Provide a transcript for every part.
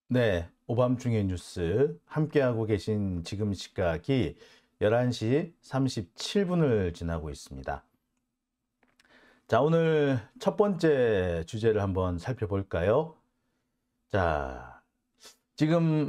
네, 오밤중의 뉴스 함께하고 계신 지금 시각이 11시 37분을 지나고 있습니다. 자, 오늘 첫 번째 주제를 한번 살펴볼까요? 자, 지금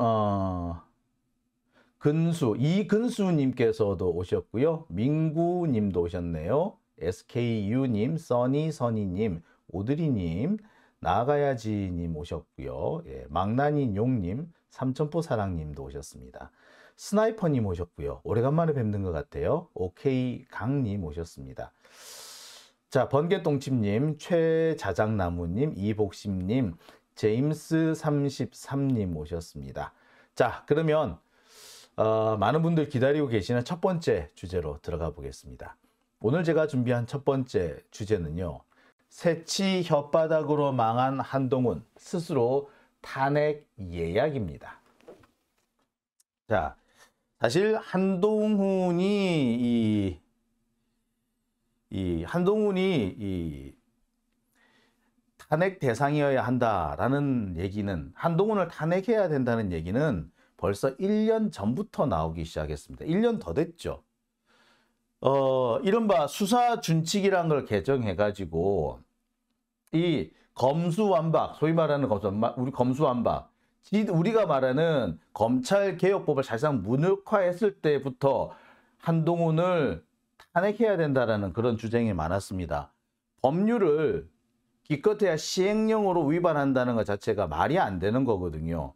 이근수님께서도 오셨고요. 민구님도 오셨네요. SKU님, 써니님, 오드리님, 나가야지님 오셨고요. 예, 망나니 용님, 삼천포 사랑님도 오셨습니다. 스나이퍼님 오셨고요. 오래간만에 뵙는 것 같아요. 오케이 강님 오셨습니다. 자, 번개똥집님, 최자장나무님, 이복심님, 제임스 33님 오셨습니다. 자, 그러면 많은 분들 기다리고 계시는 첫 번째 주제로 들어가 보겠습니다. 오늘 제가 준비한 첫 번째 주제는요. 새치 혓바닥으로 망한 한동훈 스스로 탄핵 예약입니다. 자, 사실 한동훈이 탄핵 대상이어야 한다라는 얘기는, 한동훈을 탄핵해야 된다는 얘기는 벌써 1년 전부터 나오기 시작했습니다. 1년 더 됐죠. 이른바 수사준칙이라는 걸 개정해가지고 이 검수완박, 소위 말하는 검수완박, 우리가 말하는 검찰개혁법을 사실상 무력화했을 때부터 한동훈을 탄핵해야 된다라는 그런 주장이 많았습니다. 법률을 기껏해야 시행령으로 위반한다는 것 자체가 말이 안 되는 거거든요.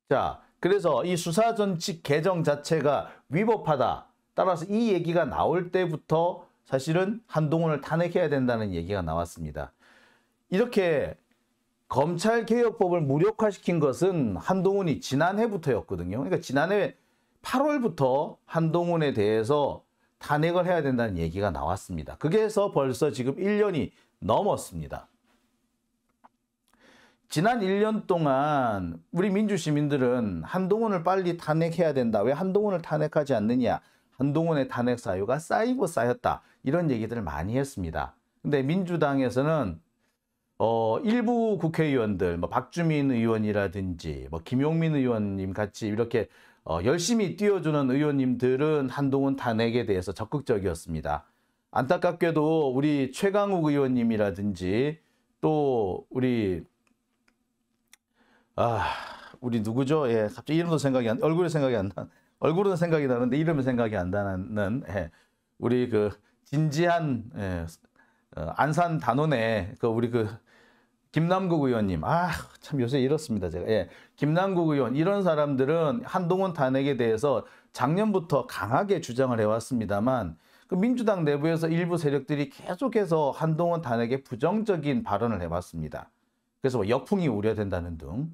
자, 그래서 이 수사준칙 개정 자체가 위법하다. 따라서 이 얘기가 나올 때부터 사실은 한동훈을 탄핵해야 된다는 얘기가 나왔습니다. 이렇게 검찰개혁법을 무력화시킨 것은 한동훈이 지난해부터였거든요. 그러니까 지난해 8월부터 한동훈에 대해서 탄핵을 해야 된다는 얘기가 나왔습니다. 그게서 벌써 지금 1년이 넘었습니다. 지난 1년 동안 우리 민주시민들은 한동훈을 빨리 탄핵해야 된다. 왜 한동훈을 탄핵하지 않느냐. 한동훈의 탄핵 사유가 쌓이고 쌓였다. 이런 얘기들을 많이 했습니다. 근데 민주당에서는 일부 국회의원들, 박주민 의원이라든지 김용민 의원님 같이 이렇게 열심히 뛰어주는 의원님들은 한동훈 탄핵에 대해서 적극적이었습니다. 안타깝게도 우리 최강욱 의원님이라든지 또 우리 누구죠? 예, 갑자기 이름도 생각이 얼굴은 생각이 나는데 이름은 생각이 안 나는, 예, 우리 진지한, 예, 안산 단원의 우리 김남국 의원님, 참 요새 이렇습니다 제가. 예, 김남국 의원, 이런 사람들은 한동훈 탄핵에 대해서 작년부터 강하게 주장을 해왔습니다만 민주당 내부에서 일부 세력들이 계속해서 한동훈 탄핵에 부정적인 발언을 해왔습니다. 그래서 역풍이 우려된다는 등,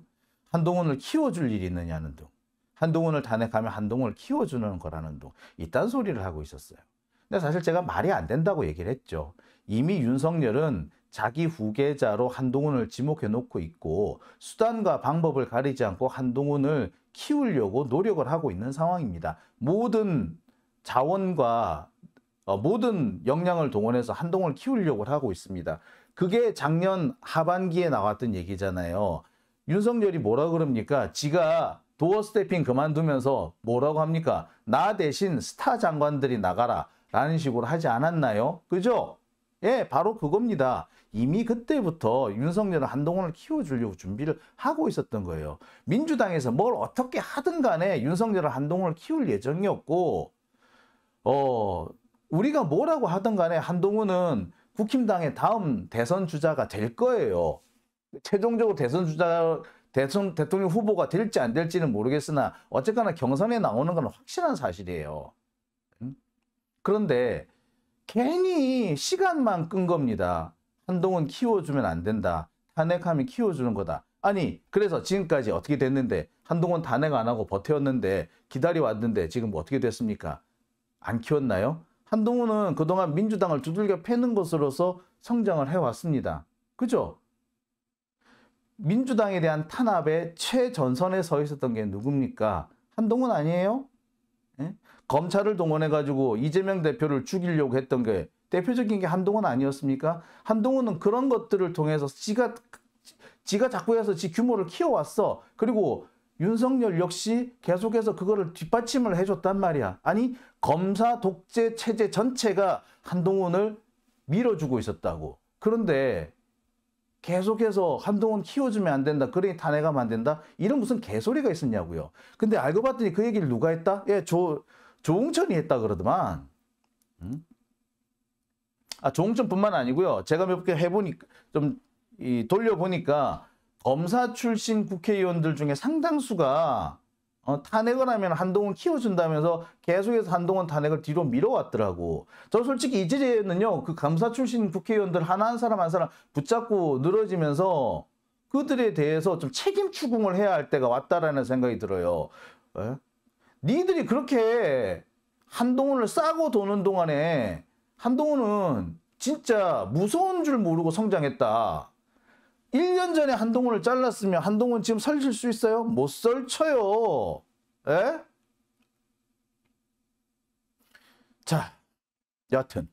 한동훈을 키워줄 일이 있느냐는 등, 한동훈을 탄핵하면 한동훈을 키워주는 거라는 등 이딴 소리를 하고 있었어요. 근데 사실 제가 말이 안 된다고 얘기를 했죠. 이미 윤석열은 자기 후계자로 한동훈을 지목해 놓고 있고 수단과 방법을 가리지 않고 한동훈을 키우려고 노력을 하고 있는 상황입니다. 모든 자원과 모든 역량을 동원해서 한동훈을 키우려고 하고 있습니다. 그게 작년 하반기에 나왔던 얘기잖아요. 윤석열이 뭐라 그럽니까? 지가 도어 스태핑 그만두면서 뭐라고 합니까? 나 대신 스타 장관들이 나가라 라는 식으로 하지 않았나요? 그죠? 예, 바로 그겁니다. 이미 그때부터 윤석열은 한동훈을 키워주려고 준비를 하고 있었던 거예요. 민주당에서 뭘 어떻게 하든 간에 윤석열은 한동훈을 키울 예정이었고, 우리가 뭐라고 하든 간에 한동훈은 국힘당의 다음 대선 주자가 될 거예요. 최종적으로 대통령 후보가 될지 안 될지는 모르겠으나 어쨌거나 경선에 나오는 건 확실한 사실이에요. 그런데 괜히 시간만 끈 겁니다. 한동훈 키워주면 안 된다. 탄핵하면 키워주는 거다. 아니, 그래서 지금까지 어떻게 됐는데, 한동훈 탄핵 안 하고 버텼는데, 기다려왔는데 지금 어떻게 됐습니까? 안 키웠나요? 한동훈은 그동안 민주당을 두들겨 패는 것으로서 성장을 해왔습니다. 그죠? 민주당에 대한 탄압의 최전선에 서 있었던 게 누굽니까? 한동훈 아니에요? 예? 검찰을 동원해가지고 이재명 대표를 죽이려고 했던 게 대표적인 게 한동훈 아니었습니까? 한동훈은 그런 것들을 통해서 지가 자꾸 해서 지 규모를 키워왔어. 그리고 윤석열 역시 계속해서 그거를 뒷받침을 해줬단 말이야. 아니 검사 독재 체제 전체가 한동훈을 밀어주고 있었다고. 그런데 계속해서 한동훈 키워주면 안 된다. 그러니 탄핵하면 안 된다. 이런 무슨 개소리가 있었냐고요. 근데 알고 봤더니 그 얘기를 누가 했다? 예, 조응천이 했다 그러더만. 조응천뿐만 아니고요. 제가 몇 개 해보니까 좀 돌려보니까 검사 출신 국회의원들 중에 상당수가 탄핵을 하면 한동훈 키워준다면서 계속해서 한동훈 탄핵을 뒤로 미뤄왔더라고. 저 솔직히 이제는요, 그 검사 출신 국회의원들 한 사람 한 사람 붙잡고 늘어지면서 그들에 대해서 좀 책임 추궁을 해야 할 때가 왔다라는 생각이 들어요. 에? 니들이 그렇게 한동훈을 싸고 도는 동안에 한동훈은 진짜 무서운 줄 모르고 성장했다. 1년 전에 한동훈을 잘랐으면 한동훈 지금 설칠 수 있어요? 못 설쳐요. 에? 자, 여하튼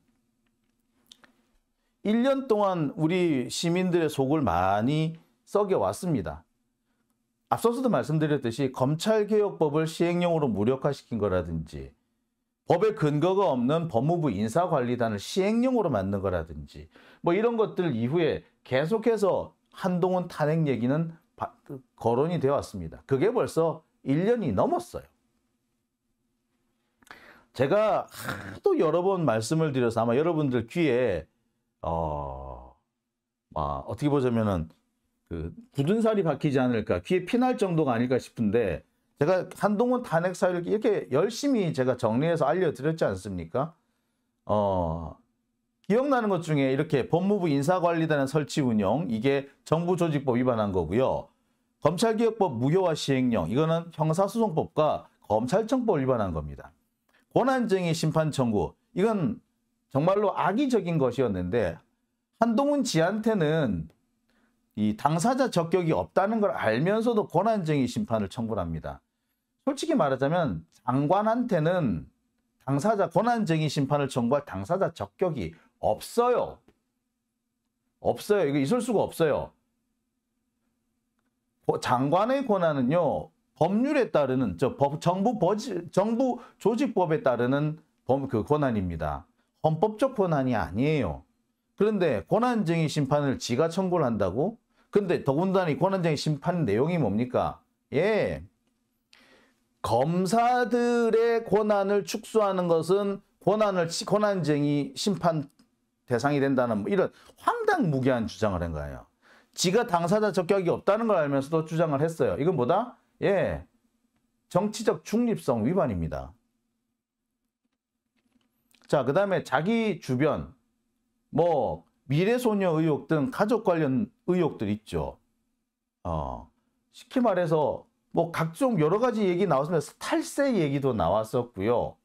1년 동안 우리 시민들의 속을 많이 썩여왔습니다. 앞서서도 말씀드렸듯이 검찰개혁법을 시행령으로 무력화시킨 거라든지 법에 근거가 없는 법무부 인사관리단을 시행령으로 만든 거라든지 뭐 이런 것들 이후에 계속해서 한동훈 탄핵 얘기는 거론이 되어 왔습니다. 그게 벌써 1년이 넘었어요. 제가 하도 여러 번 말씀을 드려서 아마 여러분들 귀에 어떻게 보자면은 그 굳은 살이 박히지 않을까, 귀에 피날 정도가 아닐까 싶은데 제가 한동훈 탄핵 사유를 이렇게 열심히 제가 정리해서 알려드렸지 않습니까? 기억나는 것 중에 이렇게 법무부 인사관리단의 설치 운영, 이게 정부조직법 위반한 거고요. 검찰개혁법 무효화 시행령, 이거는 형사소송법과 검찰청법 위반한 겁니다. 권한쟁의 심판 청구, 이건 정말로 악의적인 것이었는데 한동훈 지한테는 이 당사자 적격이 없다는 걸 알면서도 권한쟁의 심판을 청구를 합니다. 솔직히 말하자면 장관한테는 당사자 권한쟁의 심판을 청구할 당사자 적격이 없어요. 없어요. 이거 있을 수가 없어요. 장관의 권한은요, 법률에 따르는 정부 조직법에 따르는 그 권한입니다. 헌법적 권한이 아니에요. 그런데 권한쟁의 심판을 지가 청구를 한다고? 근데 더군다나 이 권한쟁의 심판 내용이 뭡니까? 예. 검사들의 권한을 축소하는 것은 권한쟁의 심판 대상이 된다는 뭐 이런 황당무계한 주장을 한 거예요. 지가 당사자 적격이 없다는 걸 알면서도 주장을 했어요. 이건 뭐다? 예, 정치적 중립성 위반입니다. 자, 그 다음에 자기 주변 뭐 미래소녀 의혹 등 가족 관련 의혹들 있죠. 쉽게 말해서 뭐 각종 여러 가지 얘기 나왔습니다. 탈세 얘기도 나왔었고요.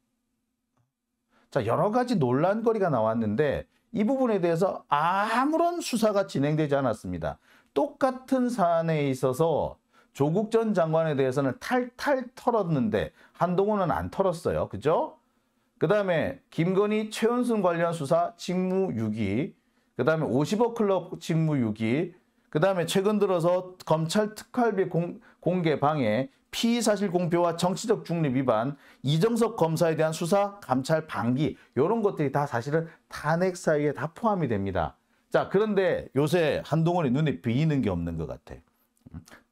자, 여러 가지 논란거리가 나왔는데 이 부분에 대해서 아무런 수사가 진행되지 않았습니다. 똑같은 사안에 있어서 조국 전 장관에 대해서는 탈탈 털었는데 한동훈은 안 털었어요. 그죠? 그 다음에 김건희, 최은순 관련 수사 직무유기, 그 다음에 50억 클럽 직무유기, 그 다음에 최근 들어서 검찰 특활비 공개 방해, 피의사실 공표와 정치적 중립 위반, 이정석 검사에 대한 수사, 감찰 방기, 이런 것들이 다 사실은 탄핵 사유에 다 포함이 됩니다. 자, 그런데 요새 한동훈이 눈에 보이는 게 없는 것 같아.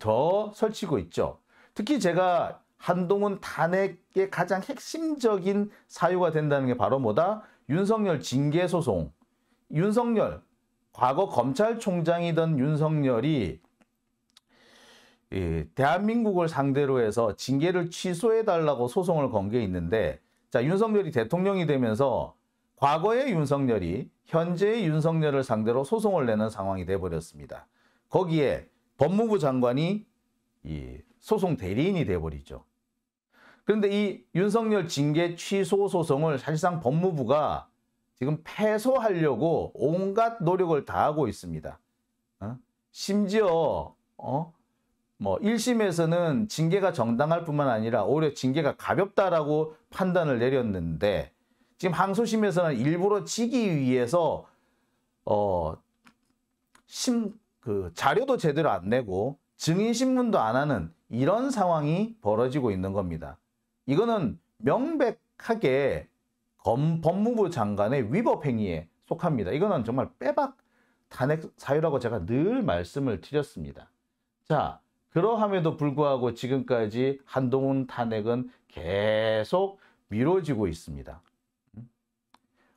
더 설치고 있죠. 특히 제가 한동훈 탄핵의 가장 핵심적인 사유가 된다는 게 바로 뭐다? 윤석열 징계소송. 윤석열, 과거 검찰총장이던 윤석열이 대한민국을 상대로 해서 징계를 취소해달라고 소송을 건 게 있는데, 자, 윤석열이 대통령이 되면서 과거의 윤석열이 현재의 윤석열을 상대로 소송을 내는 상황이 돼버렸습니다. 거기에 법무부 장관이 이 소송 대리인이 돼버리죠. 그런데 이 윤석열 징계 취소 소송을 사실상 법무부가 지금 패소하려고 온갖 노력을 다하고 있습니다. 심지어 뭐 1심에서는 징계가 정당할 뿐만 아니라 오히려 징계가 가볍다라고 판단을 내렸는데 지금 항소심에서는 일부러 지기 위해서 그 자료도 제대로 안 내고 증인신문도 안 하는 이런 상황이 벌어지고 있는 겁니다. 이거는 명백하게 법무부 장관의 위법 행위에 속합니다. 이거는 정말 빼박 탄핵 사유라고 제가 늘 말씀을 드렸습니다. 자, 그러함에도 불구하고 지금까지 한동훈 탄핵은 계속 미뤄지고 있습니다.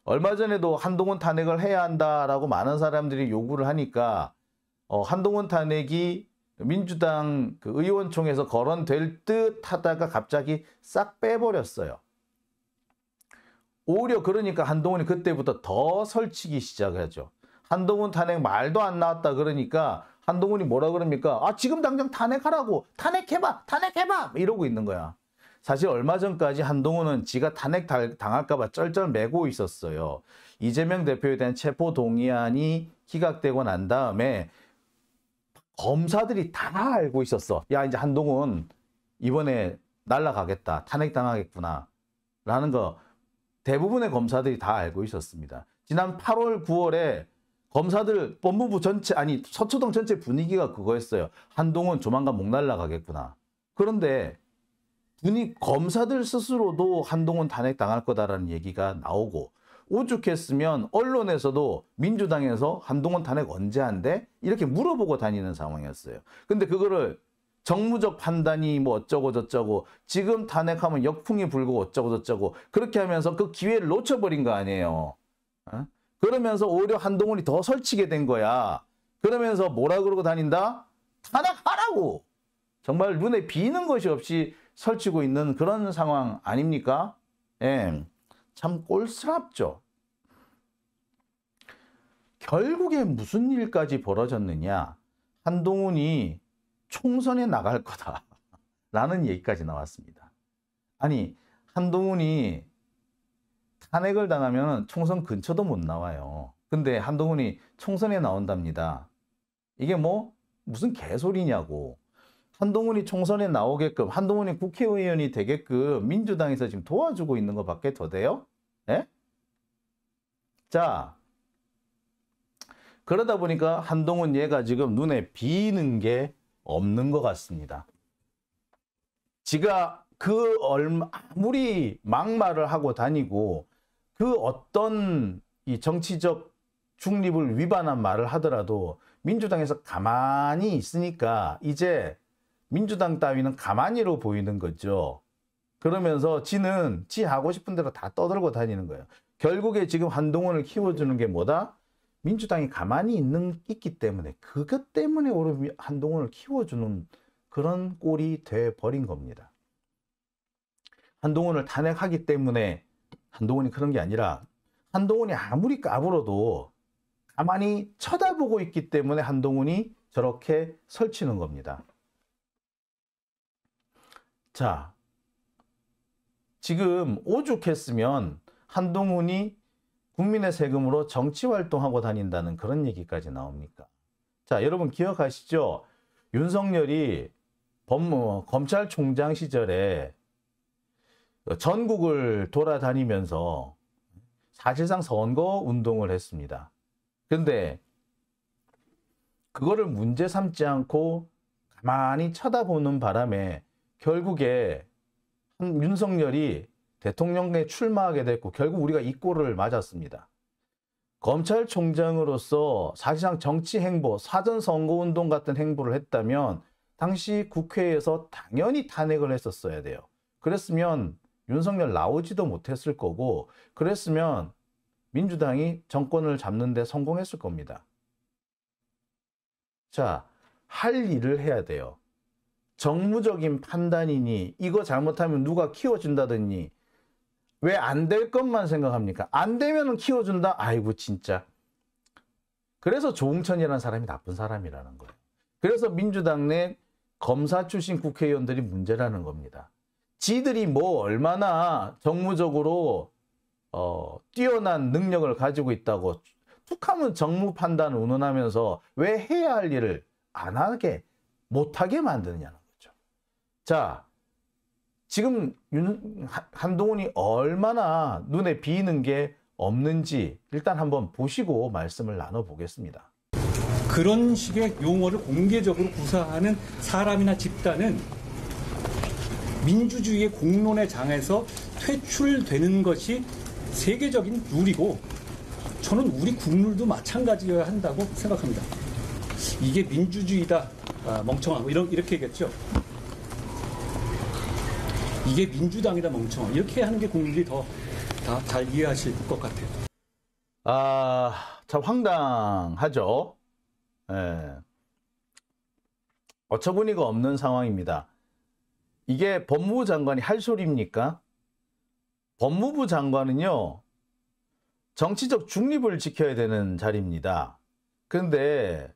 얼마 전에도 한동훈 탄핵을 해야 한다라고 많은 사람들이 요구를 하니까 한동훈 탄핵이 민주당 그 의원총회에서 거론될 듯 하다가 갑자기 싹 빼버렸어요. 오히려 그러니까 한동훈이 그때부터 더 설치기 시작하죠. 한동훈 탄핵 말도 안 나왔다 그러니까 한동훈이 뭐라 그럽니까? 아, 지금 당장 탄핵하라고. 탄핵해봐. 탄핵해봐. 이러고 있는 거야. 사실 얼마 전까지 한동훈은 지가 탄핵 당할까 봐 쩔쩔매고 있었어요. 이재명 대표에 대한 체포동의안이 기각되고 난 다음에 검사들이 다 알고 있었어. 야, 이제 한동훈 이번에 날아가겠다. 탄핵 당하겠구나. 라는 거 대부분의 검사들이 다 알고 있었습니다. 지난 8월, 9월에 검사들 법무부 전체, 아니 서초동 전체 분위기가 그거였어요. 한동훈 조만간 목 날아가겠구나. 그런데 검사들 스스로도 한동훈 탄핵 당할 거다라는 얘기가 나오고 오죽했으면 언론에서도 민주당에서 한동훈 탄핵 언제 한대? 이렇게 물어보고 다니는 상황이었어요. 근데 그거를 정무적 판단이 뭐 어쩌고 저쩌고 지금 탄핵하면 역풍이 불고 어쩌고 저쩌고 그렇게 하면서 그 기회를 놓쳐버린 거 아니에요. 그러면서 오히려 한동훈이 더 설치게 된 거야. 그러면서 뭐라 그러고 다닌다? 탄핵하라고! 정말 눈에 비는 것이 없이 설치고 있는 그런 상황 아닙니까? 예, 참 꼴스럽죠. 결국에 무슨 일까지 벌어졌느냐? 한동훈이 총선에 나갈 거다 라는 얘기까지 나왔습니다. 아니, 한동훈이 탄핵을 당하면 총선 근처도 못 나와요. 근데 한동훈이 총선에 나온답니다. 이게 뭐 무슨 개소리냐고. 한동훈이 총선에 나오게끔, 한동훈이 국회의원이 되게끔 민주당에서 지금 도와주고 있는 것밖에 더 돼요? 예? 자, 그러다 보니까 한동훈 얘가 지금 눈에 비는 게 없는 것 같습니다. 지가 아무리 막말을 하고 다니고 그 어떤 이 정치적 중립을 위반한 말을 하더라도 민주당에서 가만히 있으니까 이제 민주당 따위는 가만히로 보이는 거죠. 그러면서 지는 지 하고 싶은 대로 다 떠들고 다니는 거예요. 결국에 지금 한동훈을 키워주는 게 뭐다? 민주당이 가만히 있기 때문에 그것 때문에 오히려 한동훈을 키워주는 그런 꼴이 돼버린 겁니다. 한동훈을 탄핵하기 때문에 한동훈이 그런 게 아니라 한동훈이 아무리 까불어도 가만히 쳐다보고 있기 때문에 한동훈이 저렇게 설치는 겁니다. 자, 지금 오죽했으면 한동훈이 국민의 세금으로 정치활동하고 다닌다는 그런 얘기까지 나옵니까? 자, 여러분 기억하시죠? 윤석열이 검찰총장 시절에 전국을 돌아다니면서 사실상 선거운동을 했습니다. 근데 그거를 문제 삼지 않고 가만히 쳐다보는 바람에 결국에 윤석열이 대통령에 출마하게 됐고 결국 우리가 이 꼴을 맞았습니다. 검찰총장으로서 사실상 정치 행보, 사전 선거운동 같은 행보를 했다면 당시 국회에서 당연히 탄핵을 했었어야 돼요. 그랬으면 윤석열 나오지도 못했을 거고 그랬으면 민주당이 정권을 잡는 데 성공했을 겁니다. 자, 할 일을 해야 돼요. 정무적인 판단이니 이거 잘못하면 누가 키워준다더니 왜 안 될 것만 생각합니까? 안 되면 키워준다? 아이고 진짜. 그래서 조응천이라는 사람이 나쁜 사람이라는 거예요. 그래서 민주당 내 검사 출신 국회의원들이 문제라는 겁니다. 지들이 뭐 얼마나 정무적으로 뛰어난 능력을 가지고 있다고 툭하면 정무 판단을 운운하면서 왜 해야 할 일을 안 하게 못하게 만드느냐는 거죠. 자, 지금 한동훈이 얼마나 눈에 비이는 게 없는지 일단 한번 보시고 말씀을 나눠보겠습니다. 그런 식의 용어를 공개적으로 구사하는 사람이나 집단은 민주주의의 공론의 장에서 퇴출되는 것이 세계적인 룰이고 저는 우리 국룰도 마찬가지여야 한다고 생각합니다. 이게 민주주의다, 멍청하고 이렇게 얘기했죠. 이게 민주당이다, 멍청하. 이렇게 하는 게 국민들이 더 잘 이해하실 것 같아요. 참 황당하죠. 예. 어처구니가 없는 상황입니다. 이게 법무부 장관이 할 소리입니까? 법무부 장관은요, 정치적 중립을 지켜야 되는 자리입니다. 그런데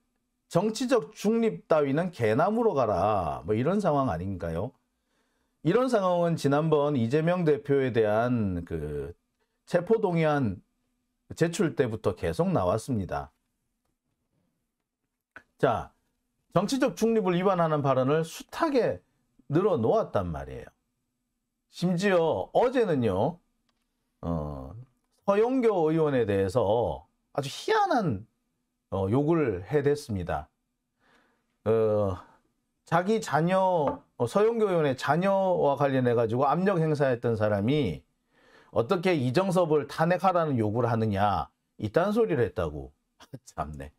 정치적 중립 따위는 개나무로 가라, 뭐 이런 상황 아닌가요? 이런 상황은 지난번 이재명 대표에 대한 그 체포동의안 제출 때부터 계속 나왔습니다. 자, 정치적 중립을 위반하는 발언을 숱하게 늘어놓았단 말이에요. 심지어 어제는요, 서영교 의원에 대해서 아주 희한한 욕을 해댔습니다. 자기 자녀, 서영교 의원의 자녀와 관련해가지고 압력 행사했던 사람이 어떻게 이정섭을 탄핵하라는 요구를 하느냐, 이딴 소리를 했다고. 참네.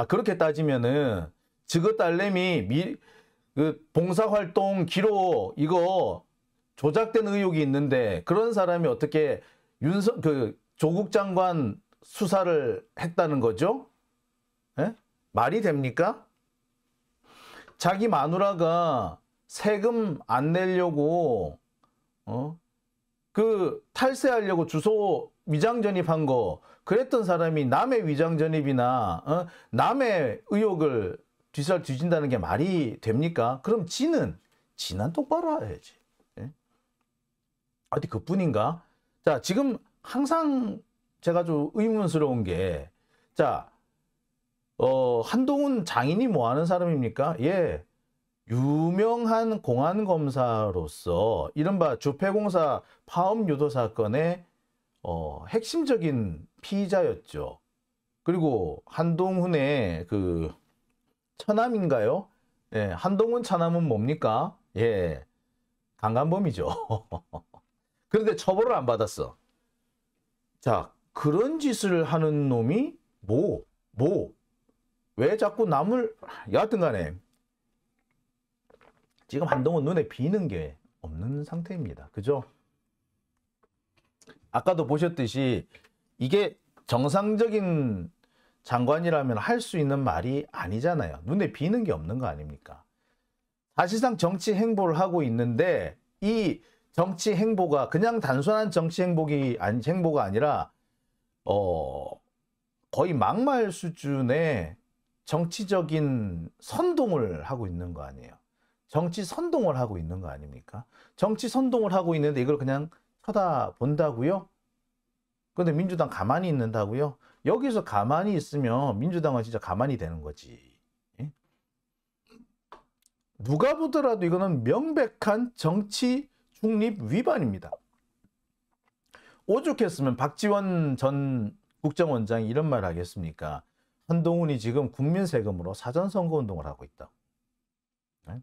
그렇게 따지면은 지그 딸내미 그 봉사활동 기록 이거 조작된 의혹이 있는데 그런 사람이 어떻게 조국 장관 수사를 했다는 거죠? 에? 말이 됩니까? 자기 마누라가 세금 안 내려고 그 탈세하려고 주소 위장 전입한 거 그랬던 사람이 남의 위장 전입이나 남의 의혹을 뒤살 뒤진다는 게 말이 됩니까? 그럼 지는 똑바로 해야지. 예? 어디 그뿐인가? 자, 지금 항상 제가 좀 의문스러운 게, 자, 한동훈 장인이 뭐 하는 사람입니까? 예, 유명한 공안검사로서 이른바 주폐공사 파업 유도 사건의 핵심적인 피의자였죠. 그리고 한동훈의 그 처남인가요? 예, 한동훈 처남은 뭡니까? 예, 강간범이죠. 그런데 처벌을 안 받았어. 자, 그런 짓을 하는 놈이 왜 자꾸 남을, 여하튼 간에 지금 한동훈 눈에 비는 게 없는 상태입니다. 그죠? 아까도 보셨듯이 이게 정상적인 장관이라면 할 수 있는 말이 아니잖아요. 눈에 비는 게 없는 거 아닙니까? 사실상 정치 행보를 하고 있는데 이 정치 행보가 그냥 단순한 정치 행보가 아니라 거의 막말 수준의 정치적인 선동을 하고 있는 거 아니에요. 정치 선동을 하고 있는 거 아닙니까? 정치 선동을 하고 있는데 이걸 그냥 쳐다본다고요? 근데 민주당 가만히 있는다고요? 여기서 가만히 있으면 민주당은 진짜 가만히 되는 거지. 예? 누가 보더라도 이거는 명백한 정치 중립 위반입니다. 오죽했으면 박지원 전 국정원장이 이런 말 하겠습니까? 한동훈이 지금 국민 세금으로 사전선거운동을 하고 있다. 네?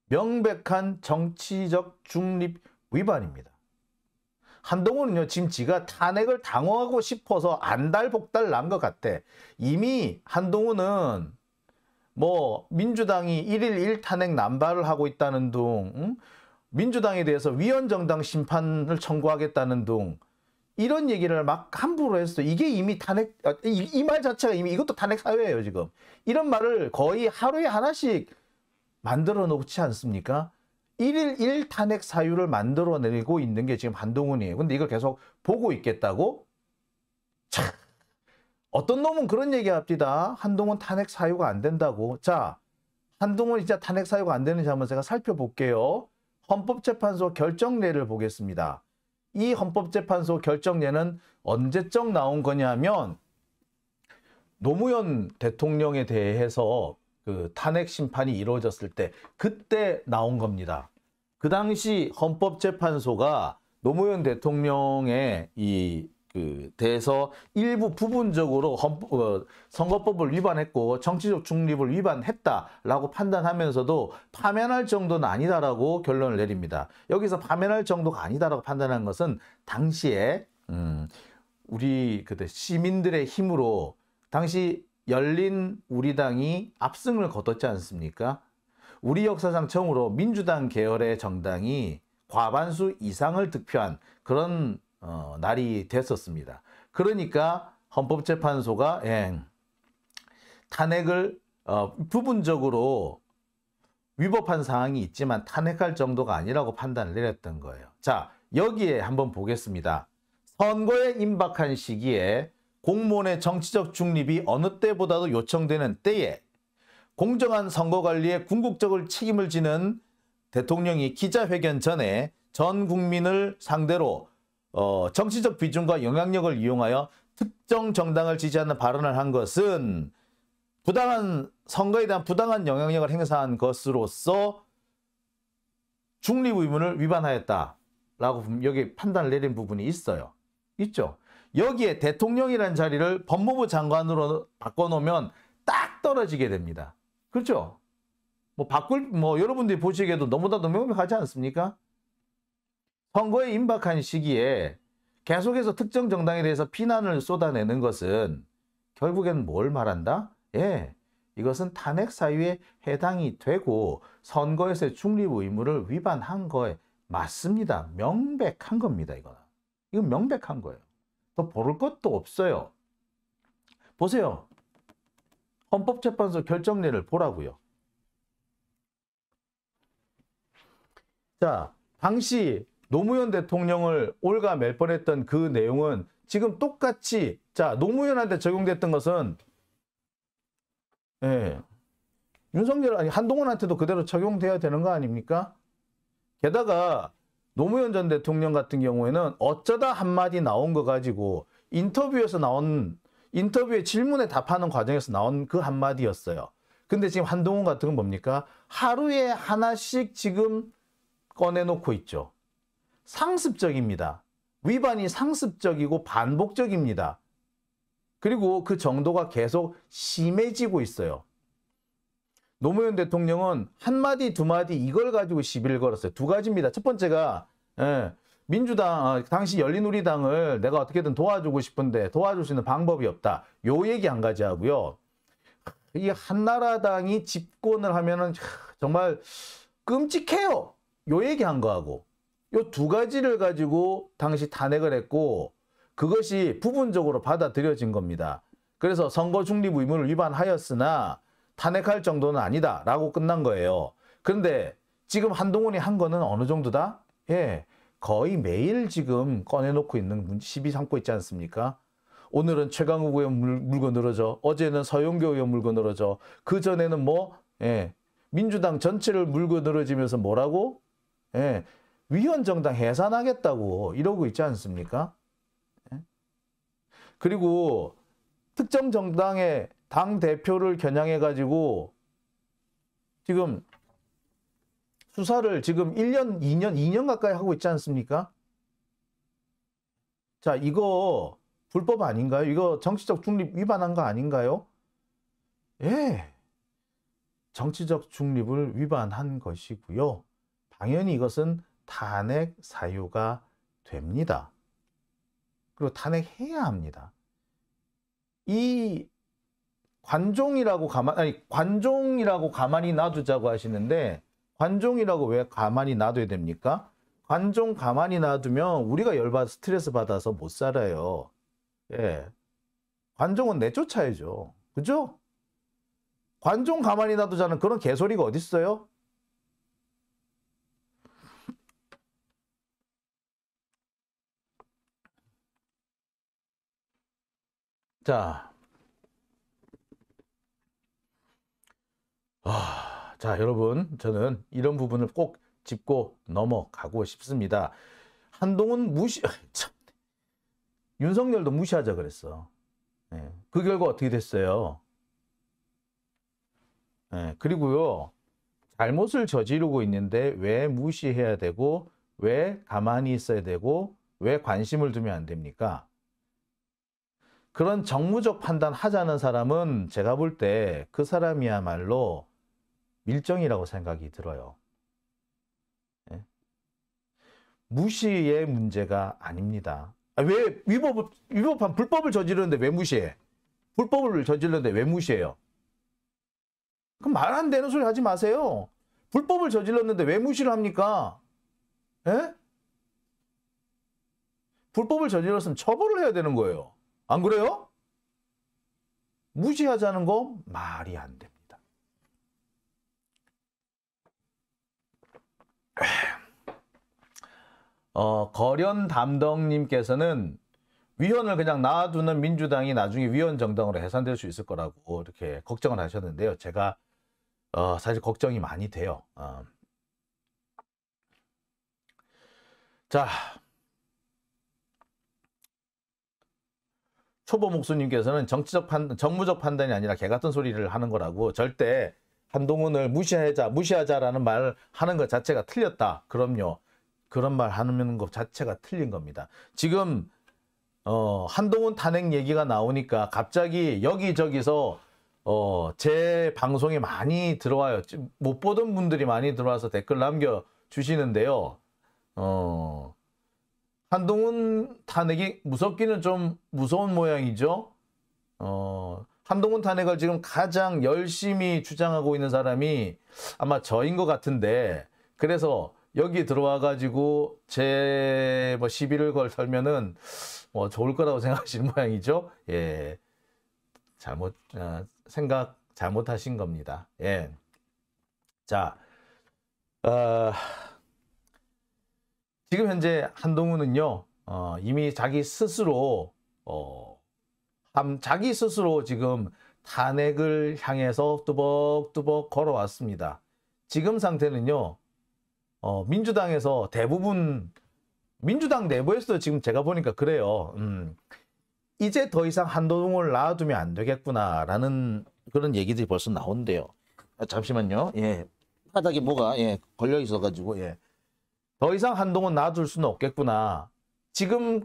명백한 정치적 중립 위반입니다. 한동훈은요, 지금 지가 탄핵을 당하고 싶어서 안달복달 난 것 같아. 이미 한동훈은 뭐 민주당이 1일 1탄핵 남발을 하고 있다는 둥, 응? 민주당에 대해서 위헌정당 심판을 청구하겠다는 둥, 이런 얘기를 막 함부로 했어. 이게 이미 탄핵, 이 말 자체가 이미 이것도 탄핵 사유예요, 지금. 이런 말을 거의 하루에 하나씩 만들어 놓지 않습니까? 1일 1탄핵 사유를 만들어내고 있는 게 지금 한동훈이에요. 근데 이걸 계속 보고 있겠다고? 참, 어떤 놈은 그런 얘기 합니다. 한동훈 탄핵 사유가 안 된다고. 자, 한동훈이 진짜 탄핵 사유가 안 되는지 한번 제가 살펴볼게요. 헌법재판소 결정례를 보겠습니다. 이 헌법재판소 결정례는 언제적 나온 거냐면 노무현 대통령에 대해서 그 탄핵 심판이 이루어졌을 때 그때 나온 겁니다. 그 당시 헌법재판소가 노무현 대통령의 이 대해서 일부 부분적으로 선거법을 위반했고 정치적 중립을 위반했다라고 판단하면서도 파면할 정도는 아니다라고 결론을 내립니다. 여기서 파면할 정도가 아니다라고 판단한 것은 당시에 우리 그때 시민들의 힘으로 당시 열린 우리당이 압승을 거뒀지 않습니까? 우리 역사상 처음으로 민주당 계열의 정당이 과반수 이상을 득표한 그런 날이 됐었습니다. 그러니까 헌법재판소가 탄핵을 부분적으로 위법한 사항이 있지만 탄핵할 정도가 아니라고 판단을 내렸던 거예요. 자, 여기에 한번 보겠습니다. 선거에 임박한 시기에 공무원의 정치적 중립이 어느 때보다도 요청되는 때에 공정한 선거관리에 궁극적인 책임을 지는 대통령이 기자회견 전에 전 국민을 상대로 정치적 비중과 영향력을 이용하여 특정 정당을 지지하는 발언을 한 것은 선거에 대한 부당한 영향력을 행사한 것으로서 중립 의무를 위반하였다라고 여기 판단을 내린 부분이 있죠. 여기에 대통령이라는 자리를 법무부 장관으로 바꿔놓으면 딱 떨어지게 됩니다. 그렇죠? 여러분들이 보시기에도 너무나도 명백하지 않습니까? 선거에 임박한 시기에 계속해서 특정 정당에 대해서 비난을 쏟아내는 것은 결국에는 뭘 말한다? 이것은 탄핵 사유에 해당이 되고 선거에서의 중립 의무를 위반한 거에 맞습니다. 명백한 겁니다. 이건 명백한 거예요. 더 모를 것도 없어요. 보세요. 헌법재판소 결정례를 보라고요. 자, 당시 노무현 대통령을 올가맬 뻔했던 그 내용은 지금 똑같이 노무현한테 적용됐던 것은 한동훈한테도 그대로 적용돼야 되는 거 아닙니까? 게다가 노무현 전 대통령 같은 경우에는 어쩌다 한마디 나온 거 가지고 인터뷰의 질문에 답하는 과정에서 나온 그 한마디였어요. 근데 지금 한동훈 같은 건 뭡니까? 하루에 하나씩 지금 꺼내놓고 있죠. 상습적입니다. 위반이 상습적이고 반복적입니다. 그리고 그 정도가 계속 심해지고 있어요. 노무현 대통령은 한마디 두마디 이걸 가지고 시비를 걸었어요. 두 가지입니다. 첫 번째가 민주당 당시 열린우리당을 내가 어떻게든 도와주고 싶은데 도와줄 수 있는 방법이 없다. 요 얘기 한 가지 하고요. 이 한나라당이 집권을 하면은 정말 끔찍해요. 요 얘기 한 거하고 요 두 가지를 가지고 당시 탄핵을 했고 그것이 부분적으로 받아들여진 겁니다. 그래서 선거 중립 의무를 위반하였으나 탄핵할 정도는 아니다라고 끝난 거예요. 그런데 지금 한동훈이 한 거는 어느 정도다? 거의 매일 지금 꺼내놓고 있는 시비 삼고 있지 않습니까? 오늘은 최강욱 의원 물고 늘어져, 어제는 서영교 의원 물고 늘어져, 그 전에는 민주당 전체를 물고 늘어지면서 뭐라고? 위헌정당 해산하겠다고 이러고 있지 않습니까? 그리고 특정 정당의 당대표를 겨냥해가지고 지금 수사를 지금 1년, 2년 가까이 하고 있지 않습니까? 자, 이거 불법 아닌가요? 이거 정치적 중립 위반한 거 아닌가요? 정치적 중립을 위반한 것이고요. 당연히 이것은 탄핵 사유가 됩니다. 그리고 탄핵해야 합니다. 이 관종이라고 가만히 놔두자고 하시는데 관종이라고 왜 가만히 놔둬야 됩니까? 관종 가만히 놔두면 우리가 열받아 스트레스 받아서 못 살아요. 관종은 내쫓아야죠. 그죠? 관종 가만히 놔두자는 그런 개소리가 어딨어요? 자, 여러분, 저는 이런 부분을 꼭 짚고 넘어가고 싶습니다. 한동훈 윤석열도 무시하자 그랬어. 그 결과 어떻게 됐어요? 그리고요, 잘못을 저지르고 있는데 왜 무시해야 되고, 왜 가만히 있어야 되고, 왜 관심을 두면 안 됩니까? 그런 정무적 판단 하자는 사람은 제가 볼 때 그 사람이야말로 밀정이라고 생각이 들어요. 예? 무시의 문제가 아닙니다. 왜 위법한 불법을 저지르는데 왜 무시해? 불법을 저질렀는데 왜 무시해요? 그럼 말 안 되는 소리 하지 마세요. 불법을 저질렀는데 왜 무시를 합니까? 예? 불법을 저질렀으면 처벌을 해야 되는 거예요. 안 그래요? 무시하자는 거 말이 안 됩니다. 거련 담덕님께서는 위원을 그냥 놔두는 민주당이 나중에 위원 정당으로 해산될 수 있을 거라고 이렇게 걱정을 하셨는데요. 제가 사실 걱정이 많이 돼요. 자, 초보목수님께서는 정무적 판단이 아니라 개 같은 소리를 하는 거라고, 절대 한동훈을 무시하자라는 말 하는 것 자체가 틀렸다. 그럼요. 그런 말 하는 것 자체가 틀린 겁니다. 지금 한동훈 탄핵 얘기가 나오니까 갑자기 여기저기서 제 방송에 많이 들어와요. 못 보던 분들이 많이 들어와서 댓글 남겨주시는데요. 한동훈 탄핵이 무섭기는 좀 무서운 모양이죠. 한동훈 탄핵을 지금 가장 열심히 주장하고 있는 사람이 아마 저인 것 같은데, 그래서 여기 들어와가지고 제 시비를 걸면은 좋을 거라고 생각하시는 모양이죠. 예, 생각 잘못하신 겁니다. 예, 자, 지금 현재 한동훈은요, 이미 자기 스스로 지금 탄핵을 향해서 뚜벅뚜벅 걸어왔습니다. 지금 상태는요, 민주당에서 대부분, 민주당 내부에서도 지금 제가 보니까 그래요. 이제 더 이상 한동훈을 놔두면 안 되겠구나라는 그런 얘기들이 벌써 나온대요. 잠시만요. 예, 바닥에 뭐가 걸려 있어가지고, 예. 더 이상 한동훈 놔둘 수는 없겠구나. 지금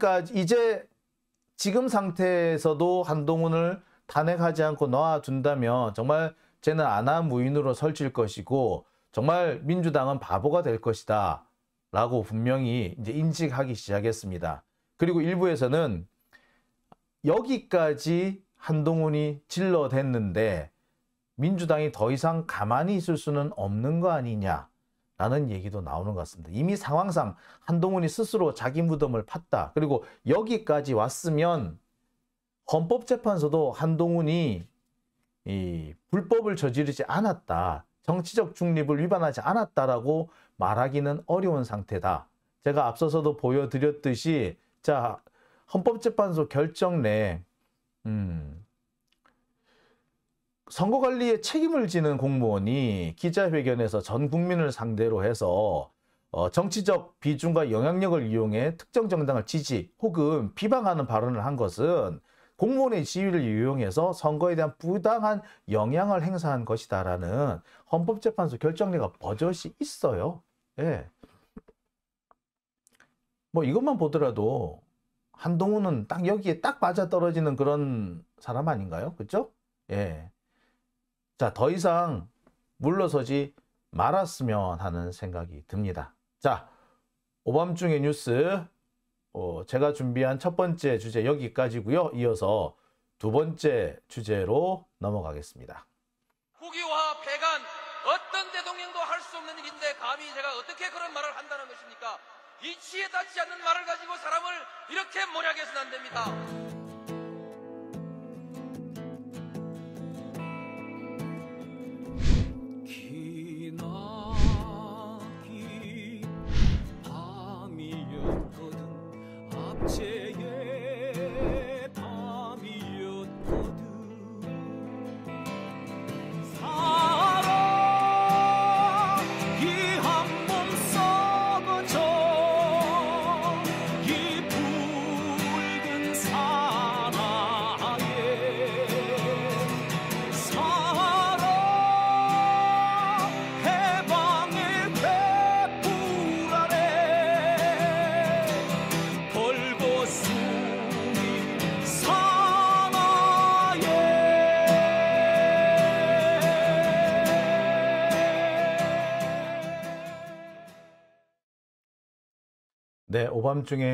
상태에서도 한동훈을 탄핵하지 않고 놔둔다면 정말 쟤는 안하무인으로 설칠 것이고, 정말 민주당은 바보가 될 것이다 라고 분명히 이제 인식하기 시작했습니다. 그리고 일부에서는 여기까지 한동훈이 질러댔는데 민주당이 더 이상 가만히 있을 수는 없는 거 아니냐 라는 얘기도 나오는 것 같습니다. 이미 상황상 한동훈이 스스로 자기 무덤을 팠다. 그리고 여기까지 왔으면 헌법재판소도 한동훈이 이 불법을 저지르지 않았다, 정치적 중립을 위반하지 않았다라고 말하기는 어려운 상태다. 제가 앞서서도 보여드렸듯이, 자, 헌법재판소 결정 내 선거관리에 책임을 지는 공무원이 기자회견에서 전 국민을 상대로 해서 정치적 비중과 영향력을 이용해 특정 정당을 지지 혹은 비방하는 발언을 한 것은 공무원의 지위를 이용해서 선거에 대한 부당한 영향을 행사한 것이다라는 헌법재판소 결정례가 버젓이 있어요. 예. 이것만 보더라도 한동훈은 딱 여기에 딱 맞아떨어지는 그런 사람 아닌가요? 그렇죠? 예. 자, 더 이상 물러서지 말았으면 하는 생각이 듭니다. 자, 오밤중의 뉴스, 제가 준비한 첫 번째 주제 여기까지고요. 이어서 두 번째 주제로 넘어가겠습니다. 국유화, 폐간, 어떤 대통령도 할 수 없는 일인데 감히 제가 어떻게 그런 말을 한다는 것입니까? 이치에 닿지 않는 말을 가지고 사람을 이렇게 몰약해서는 안 됩니다. 제의 밤이었거든. 사랑 이 한 몸 썩어져 이 붉은 사 네, 오밤중에